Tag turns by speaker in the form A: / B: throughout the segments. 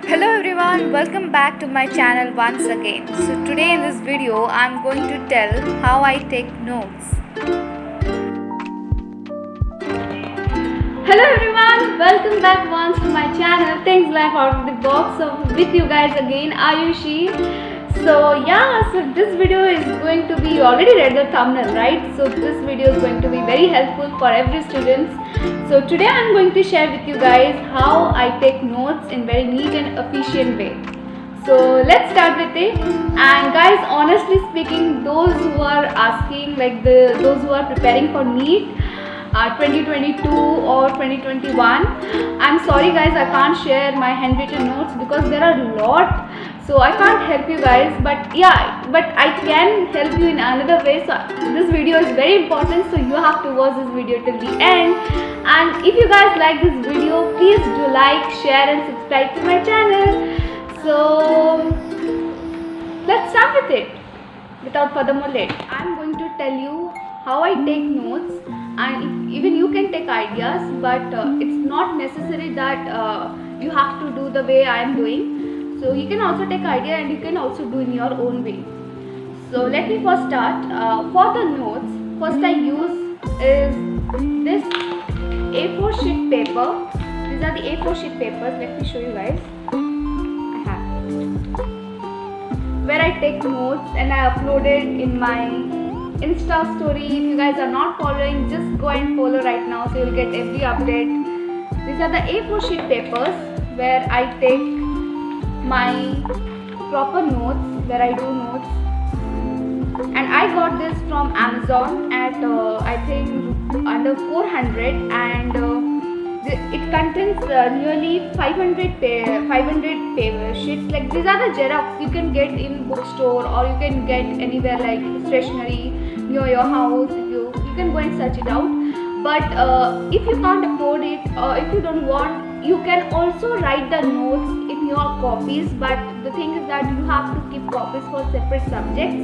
A: Hello everyone, welcome back to my channel once again. So today in this video I'm going to tell how I take notes.
B: Hello everyone, welcome back once to my channel Things Life Out of the Box. So with you guys again, Ayushi. So this video is going to be, you already read the thumbnail, right? So this video is going to be very helpful for every student. So today I am going to share with you guys how I take notes in very neat and efficient way. So let's start with it. And guys, honestly speaking, those who are asking, like those who are preparing for NEET 2022 or 2021, I'm sorry guys, I can't share my handwritten notes because there are a lot, so I can't help you guys, but I can help you in another way. So this video is very important, so you have to watch this video till the end. And if you guys like this video, please do like, share and subscribe to my channel. So let's start with it. Without further late, I'm going to tell you how I take notes, and even you can take ideas, but it's not necessary that you have to do the way I am doing. So you can also take idea and you can also do in your own way. So let me first start. For the notes, first I use is this A4 sheet paper. These are the A4 sheet papers. Let me show you guys. I have where I take notes and I upload it in my Insta story. If you guys are not following, just go and follow right now so you'll get every update. These are the A4 sheet papers where I take my proper notes, where I do notes. And I got this from Amazon at I think under 400, and it contains nearly 500 paper sheets. Like these are the Xerox you can get in bookstore or you can get anywhere like stationery near your house. If you can go and search it out. But if you can't afford it or if you don't want, you can also write the notes in your copies. But the thing is that you have to keep copies for separate subjects.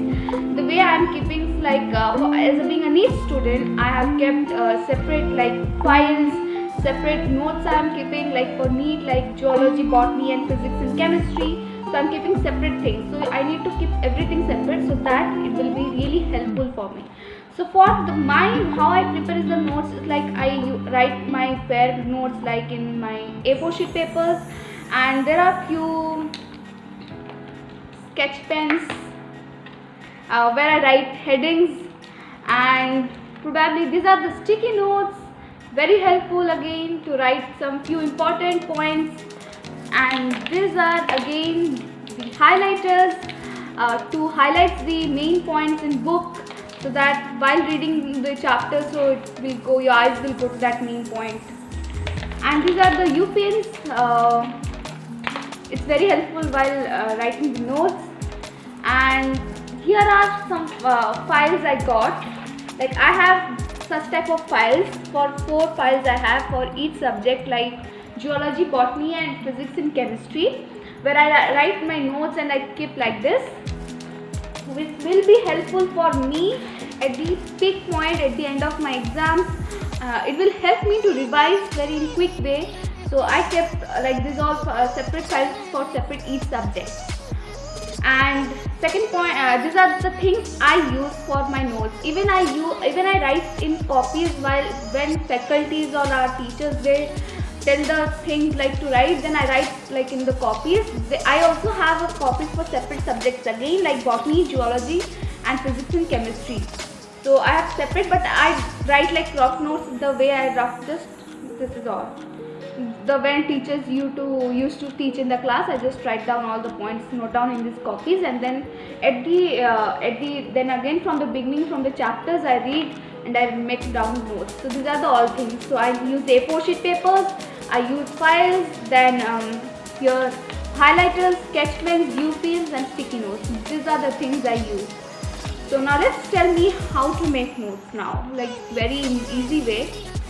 B: The way I am keeping, like as being a NEET student, I have kept separate like files, separate notes I am keeping, like for NEET, like geology, botany and physics and chemistry. So I am keeping separate things. So I need to keep everything separate so that it will be really helpful for me. So for how I prepare the notes is like I write my fair notes like in my A4 sheet papers, and there are few sketch pens where I write headings, and probably these are the sticky notes, very helpful again to write some few important points. And these are again the highlighters to highlight the main points in book, so that while reading the chapter, so it will go, your eyes will go to that main point. And these are the U pens. It's very helpful while writing the notes. And here are some files I got. Like I have such type of files. For 4 files I have for each subject, like geology, botany and physics and chemistry, where I write my notes and I keep like this, which will be helpful for me at the peak point at the end of my exams. It will help me to revise very in quick way. So I kept like this all separate files for separate each subject. And second point, these are the things I use for my notes. Even I write in copies when faculties or our teachers, they tell the things like to write, then I write like in the copies. I also have a copies for separate subjects again, like botany, geology and physics and chemistry. So I have separate, but I write like rough notes the way I rough this is all. The when teachers used to teach in the class, I just write down all the points, note down in these copies, and then then again from the beginning, from the chapters I read and I make down notes. So these are the all things. So I use A4 sheet papers, I use files, then here highlighters, sketch pens, U pens and sticky notes. These are the things I use. So now let's tell me how to make notes now, like very easy way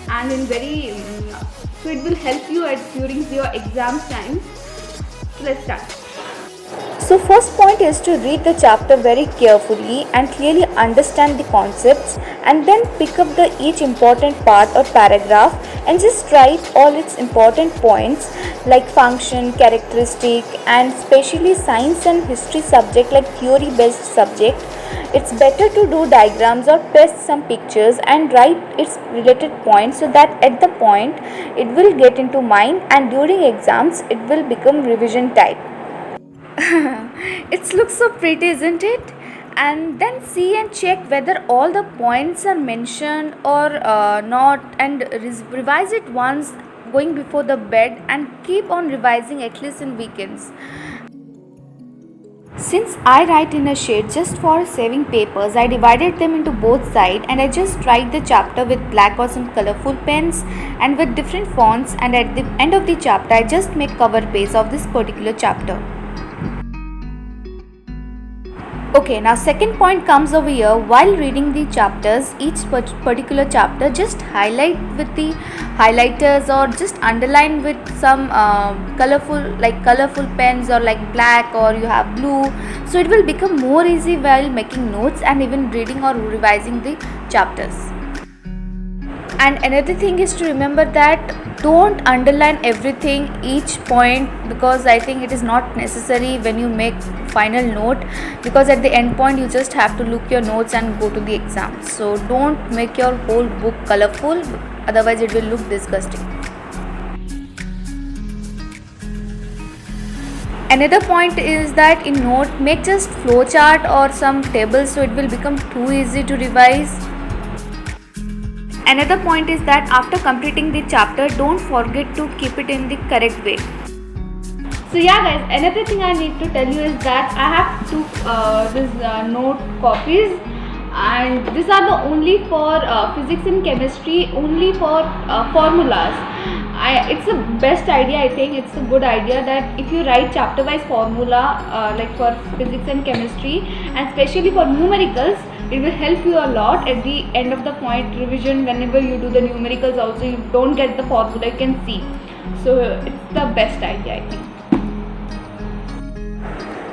B: and in very so it will help you during your exam time. So let's start.
A: So first point is to read the chapter very carefully and clearly understand the concepts, and then pick up the each important part or paragraph and just write all its important points like function, characteristic, and especially science and history subject like theory based subject. It's better to do diagrams or paste some pictures and write its related points so that at the point it will get into mind and during exams it will become revision type. It looks so pretty, isn't it? And then see and check whether all the points are mentioned or not, and revise it once going before the bed, and keep on revising at least in weekends. Since I write in a sheet just for saving papers, I divided them into both sides and I just write the chapter with black or some colorful pens and with different fonts, and at the end of the chapter I just make cover page of this particular chapter. Okay, now second point comes over here. While reading the chapters, each particular chapter, just highlight with the highlighters or just underline with some colorful pens or like black or you have blue, so it will become more easy while making notes and even reading or revising the chapters. And another thing is to remember that don't underline everything each point, because I think it is not necessary when you make final note, because at the end point you just have to look your notes and go to the exam. So don't make your whole book colorful, otherwise it will look disgusting. Another point is that in note make just flowchart or some tables, so it will become too easy to revise. Another point is that after completing the chapter, don't forget to keep it in the correct way.
B: So yeah guys, another thing I need to tell you is that I have two note copies, and these are the only for physics and chemistry, only for formulas. It's the best idea. I think it's a good idea that if you write chapter wise formula like for physics and chemistry, and especially for numericals, it will help you a lot at the end of the point revision. Whenever you do the numericals also, you don't get the formula, you can see. So it's the best idea, I think.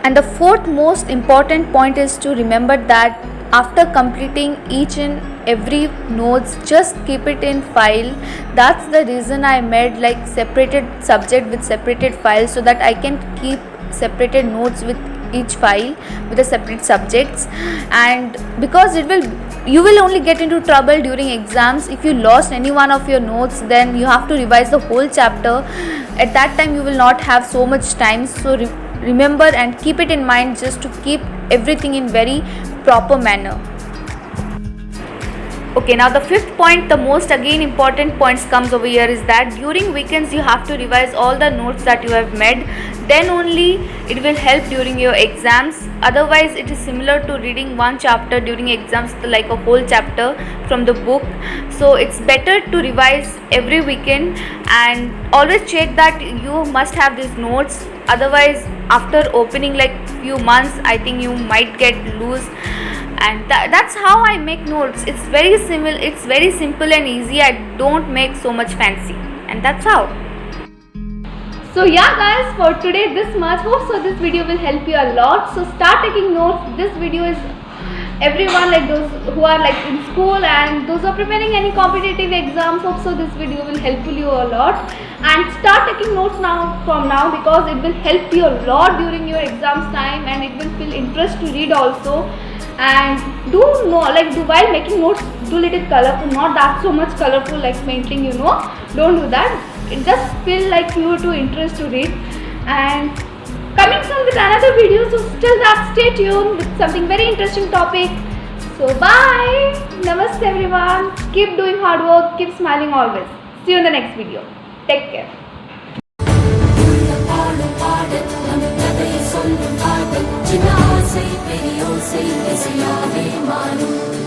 A: And the fourth most important point is to remember that after completing each and every notes, just keep it in file. That's the reason I made like separated subject with separated files, so that I can keep separated notes with each file with the separate subjects. And because you will only get into trouble during exams if you lost any one of your notes, then you have to revise the whole chapter. At that time you will not have so much time. So remember and keep it in mind, just to keep everything in very proper manner. Okay, now the fifth point, the most again important points comes over here, is that during weekends you have to revise all the notes that you have made. Then only it will help during your exams. Otherwise it is similar to reading one chapter during exams, like a whole chapter from the book. So it's better to revise every weekend, and always check that you must have these notes. Otherwise after opening like few months, I think you might get loose. And that's how I make notes. It's very simple and easy. I don't make so much fancy, and that's how.
B: So yeah guys, for today this much. Hope so this video will help you a lot. So start taking notes. This video is everyone, like those who are like in school and those who are preparing any competitive exams. Hope so this video will help you a lot, and start taking notes from now, because it will help you a lot during your exams time, and it will feel interest to read also. And while making notes, do little colorful, not that so much colorful like painting, don't do that. It just feel like you too interest to read. And coming soon with another video, so till that stay tuned with something very interesting topic. So bye, namaste everyone, keep doing hard work, keep smiling always. See you in the next video. Take care.
C: சின்ன ஆசை பெரியோசை இசையாவே மாறும்.